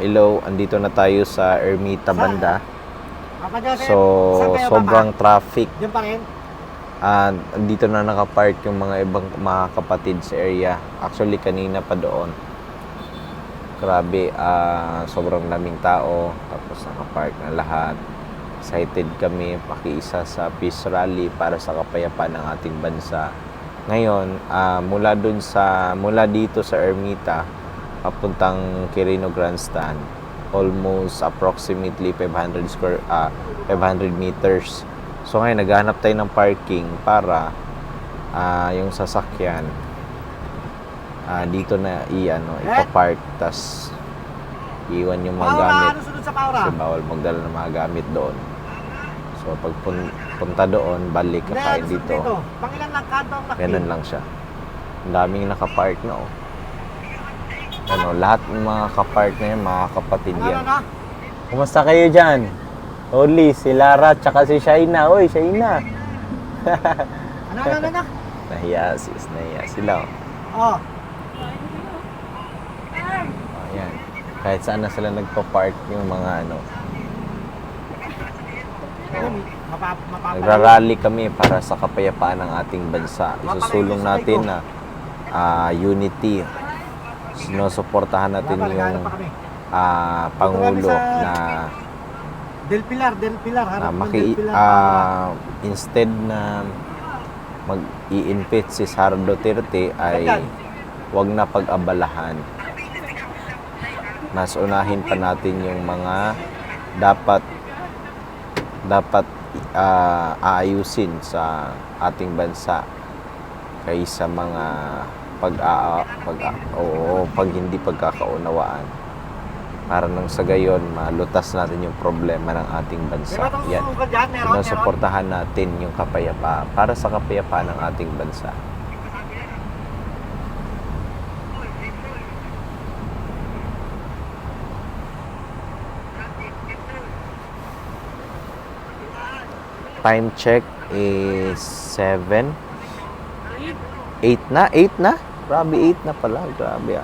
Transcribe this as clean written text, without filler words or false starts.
Hello, andito na tayo sa Ermita banda. Papa Joseph, So, saan kayo, sobrang traffic. Diyan pa rin? Andito na nakapark yung mga ibang mga kapatid sa area. Actually, kanina pa doon. Grabe, sobrang daming tao. Tapos nakapark na lahat. Excited kami pakiisa sa peace rally para sa kapayapaan ng ating bansa. Ngayon, mula dito sa Ermita, papuntang Quirino Grandstand, almost approximately 500 meters. So ngayon naghahanap tayo ng parking para yung sasakyan dito na ipapark, tas iwan yung mga gamit Sunod sa Paura? kasi bawal magdala ng mga gamit doon. So pag punta doon, balik kapain dito. Pangilan lang kanto ang nakita? Ganun lang siya. Ang daming nakapark na lahat ng mga kapark na yan, mga kapatid yan. Kumusta kayo dyan? Oli, si Lara, tsaka si Shaina. Oy, Shaina. Ano? Nahiya sila. Oh. Ayan. Kahit saan na sila nagpa-park yung mga nagrarally kami para sa kapayapaan ng ating bansa. Isusulong natin na unity. Sinusuportahan natin yung Pangulo na Del Pilar, instead na mag-i-impeach si Sara Duterte ay wag na pag-abalahan. Mas unahin pa natin yung mga dapat aayusin sa ating bansa kaysa mga pag hindi pagkakaunawaan, para nang sa gayon malutas natin yung problema ng ating bansa. Yan, sinusuportahan natin yung kapayapaan, para sa kapayapaan ng ating bansa. Time check is 7 8 na? Grabe, 8 na pala. Grabe